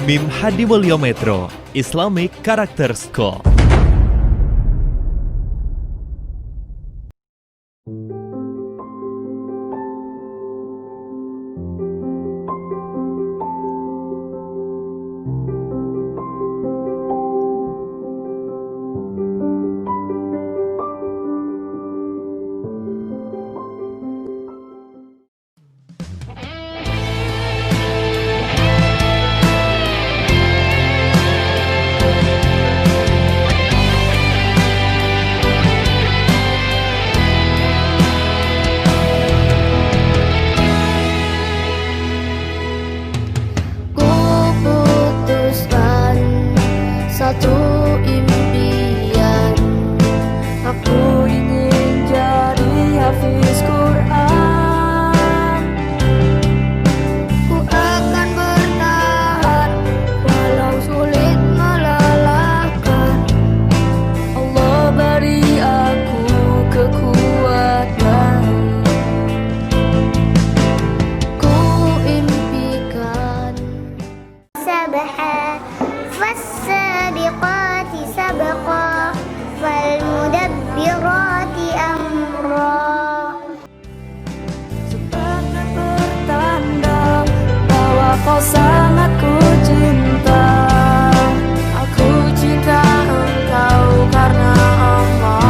MIM Hadimulyo Metro Islamic Character School. Satu impian, aku ingin jadi hafiz Quran. Ku akan bertahan walau sulit melelahkan. Allah beri aku kekuatan. Ku impikan Sabha فالسابقات سبقا فالمدبرات أمرا. Seperti pertanda bahwa kau sangat ku cinta. Aku cinta engkau karena Allah.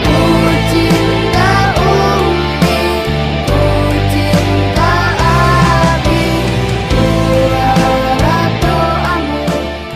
Ku cinta Ummi, ku cinta Abi, ku harap doamu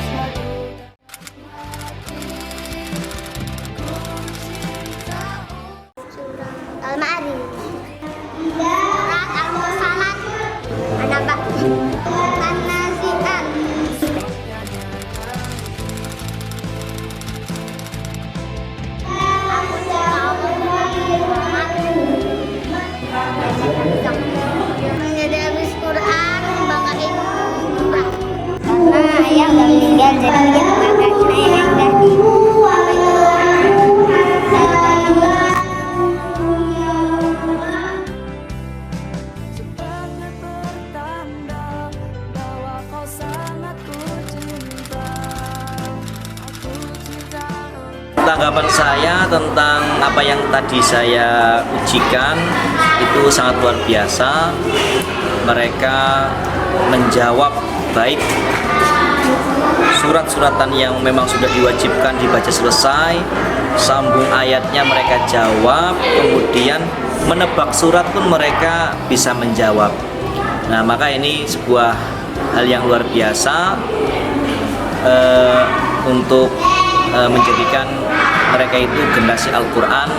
selalu. Al-Ma'arij, Surat Al-Mursalat, An-Naba, An-Nazi'at. Aku menjadi habis Quran, banggain umrah. Karena ayah udah meninggal, jadi dia banggain ayah yang udah di Seperti pertanda bahwa kau sangat ku cinta. Aku cinta engkau. Tanggapan saya tentang apa yang tadi saya ujikan itu sangat luar biasa. Mereka menjawab baik surat-suratan yang memang sudah diwajibkan dibaca selesai, sambung ayatnya mereka jawab, kemudian menebak surat pun mereka bisa menjawab. Nah, maka ini sebuah hal yang luar biasa untuk menjadikan mereka itu generasi Al-Quran,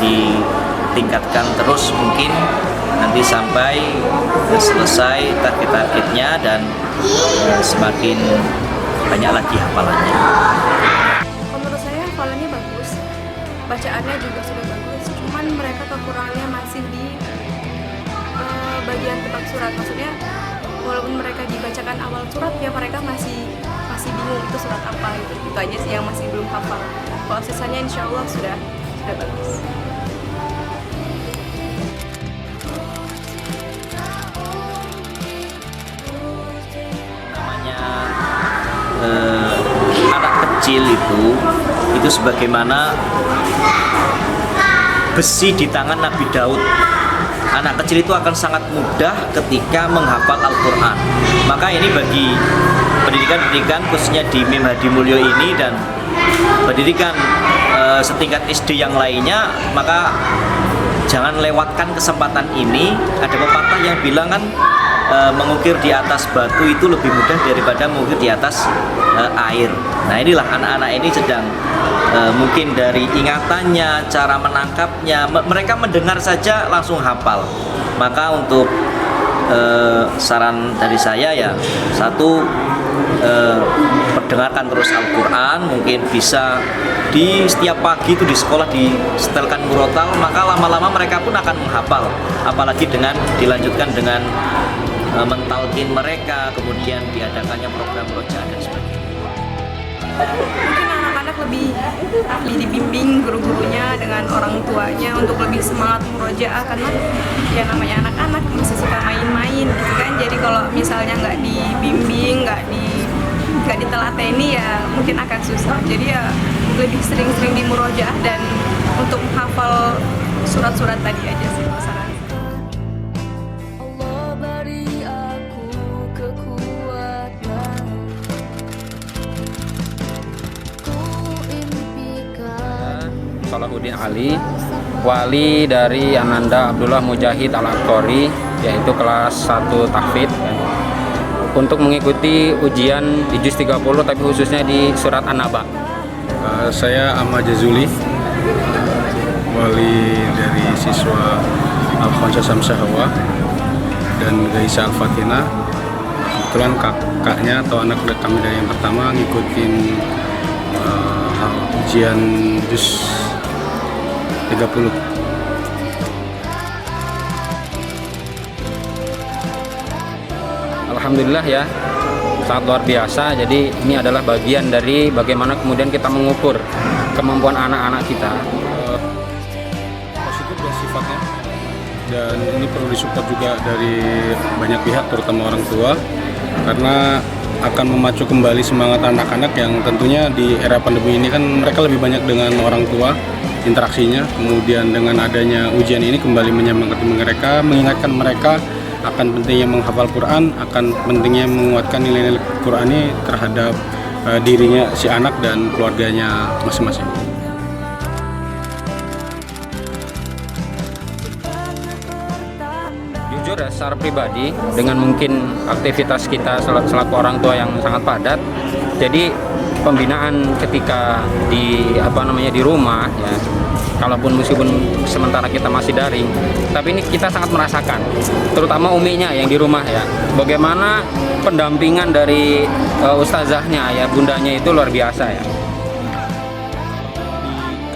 ditingkatkan terus mungkin nanti sampai selesai target-targetnya dan semakin banyak lagi hafalannya. Menurut saya hafalannya bagus, bacaannya juga sudah bagus, cuman mereka kekurangannya masih di bagian tebak surat. Maksudnya walaupun mereka dibacakan awal surat ya mereka masih bingung itu surat apa gitu. Itu aja sih yang masih belum hafal. Kalau sisanya insya Allah sudah bagus. Namanya anak kecil itu sebagaimana besi di tangan Nabi Daud. Anak kecil itu akan sangat mudah ketika menghafal Al-Quran. Maka ini bagi pendidikan khususnya di MIM Hadimulyo ini dan pendidikan setingkat SD yang lainnya, maka jangan lewatkan kesempatan ini. Ada pepatah yang bilang kan mengukir di atas batu itu lebih mudah daripada mengukir di atas air. Nah, inilah anak-anak ini sedang mungkin dari ingatannya, cara menangkapnya, mereka mendengar saja langsung hafal. Maka untuk saran dari saya ya, satu, perdengarkan terus Al-Quran, mungkin bisa di setiap pagi itu di sekolah disetelkan murotal, maka lama-lama mereka pun akan menghafal. Apalagi dengan dilanjutkan dengan mentalkin mereka, kemudian diadakannya program roja dan sebagainya. Mungkin anak-anak lebih dibimbing guru-gurunya dengan orang tuanya untuk lebih semangat murojaah, karena ya namanya anak-anak masih suka main-main gitu kan. Jadi kalau misalnya nggak dibimbing, nggak ditelateni ya mungkin akan susah. Jadi ya lebih sering-sering di murojaah dan untuk hafal surat-surat tadi aja sih saran. Allah beri aku kekuatan, ku impikan Salahuddin Ali, wali dari Ananda Abdullah Mujahid Al-Aqori, yaitu kelas 1 tahfidz, untuk mengikuti ujian di juz 30 tapi khususnya di surat An-Naba. Saya Ahmad Jazuli, wali dari siswa Al-Khonsah Samsahawa dan Gaisa Al-Fatina. Kebetulan kakaknya atau anak kami dari yang pertama ngikutin ujian juz 30. Alhamdulillah ya, sangat luar biasa. Jadi ini adalah bagian dari bagaimana kemudian kita mengukur kemampuan anak-anak kita. Positif dan sifatnya, dan ini perlu disupport juga dari banyak pihak, terutama orang tua, karena akan memacu kembali semangat anak-anak yang tentunya di era pandemi ini kan mereka lebih banyak dengan orang tua interaksinya. Kemudian dengan adanya ujian ini kembali menyemangati mereka, mengingatkan mereka akan pentingnya menghafal Quran, akan pentingnya menguatkan nilai-nilai Quran ini terhadap dirinya si anak dan keluarganya masing-masing. Jujur ya, secara pribadi dengan mungkin aktivitas kita selaku orang tua yang sangat padat, jadi pembinaan ketika di di rumah ya, kalaupun meskipun sementara kita masih daring, tapi ini kita sangat merasakan, terutama uminya yang di rumah ya, bagaimana pendampingan dari ustazahnya ya, bundanya itu luar biasa ya.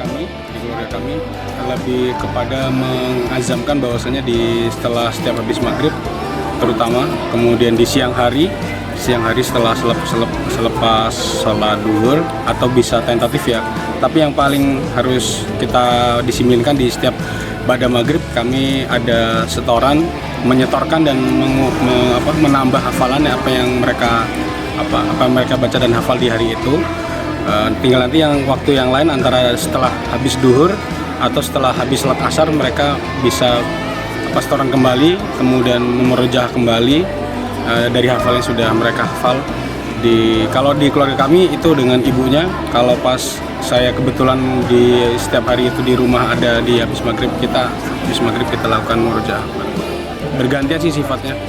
Di keluarga kami lebih kepada mengazamkan bahwasanya setelah setiap habis maghrib, terutama kemudian di siang hari setelah selepas sholat duhur, atau bisa tentatif ya, tapi yang paling harus kita disiminkan di setiap ba'da maghrib, kami ada setoran, menyetorkan dan menambah hafalan apa yang mereka baca dan hafal di hari itu. Tinggal nanti yang waktu yang lain antara setelah habis duhur atau setelah habis sholat asar, mereka bisa setoran kembali, kemudian memurojaah kembali dari hafal yang sudah mereka hafal. Kalau di keluarga kami itu dengan ibunya, kalau pas saya kebetulan di setiap hari itu di rumah ada di habis maghrib kita lakukan murojaah. Bergantian sih sifatnya.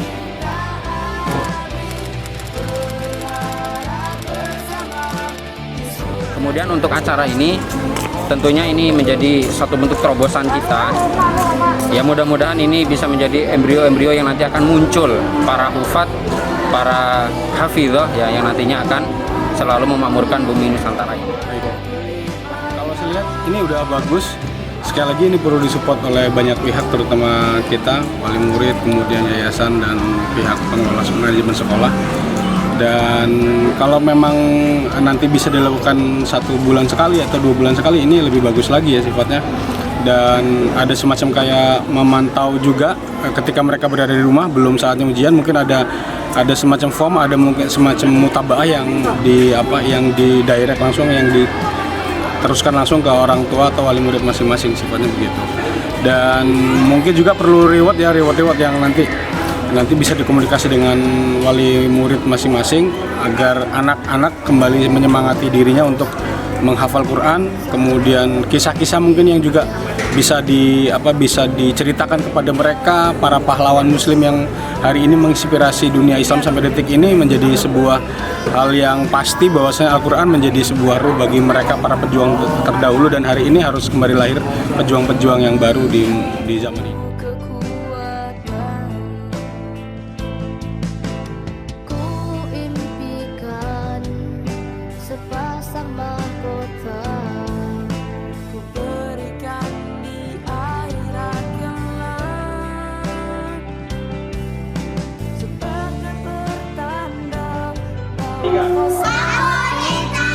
Kemudian untuk acara ini tentunya ini menjadi satu bentuk terobosan kita. Ya mudah-mudahan ini bisa menjadi embrio-embrio yang nanti akan muncul para hufat, para hafidhah ya, yang nantinya akan selalu memakmurkan bumi Nusantara ini. Kalau saya lihat ini udah bagus. Sekali lagi ini perlu disupport oleh banyak pihak, terutama kita, wali murid, kemudian yayasan dan pihak pengelola manajemen sekolah. Dan kalau memang nanti bisa dilakukan 1 bulan sekali atau 2 bulan sekali, ini lebih bagus lagi ya sifatnya. Dan ada semacam kayak memantau juga ketika mereka berada di rumah, belum saatnya ujian, mungkin ada semacam form, ada mungkin semacam mutabaah yang di direct langsung, yang diteruskan langsung ke orang tua atau wali murid masing-masing, sifatnya begitu. Dan mungkin juga perlu reward yang nanti bisa dikomunikasi dengan wali murid masing-masing agar anak-anak kembali menyemangati dirinya untuk menghafal Quran. Kemudian kisah-kisah mungkin yang juga bisa diceritakan kepada mereka, para pahlawan muslim yang hari ini menginspirasi dunia Islam sampai detik ini, menjadi sebuah hal yang pasti bahwasanya Al-Quran menjadi sebuah ruh bagi mereka, para pejuang terdahulu, dan hari ini harus kembali lahir pejuang-pejuang yang baru di zaman ini. Sepasang mahkota ku berikan di akhirat kelak, sebagai pertanda bahwa kau sangat ku cinta.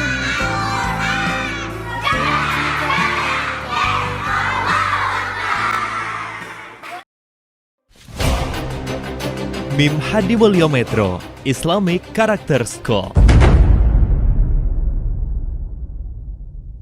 MIM Hadimulyo Metro Islamic Character School.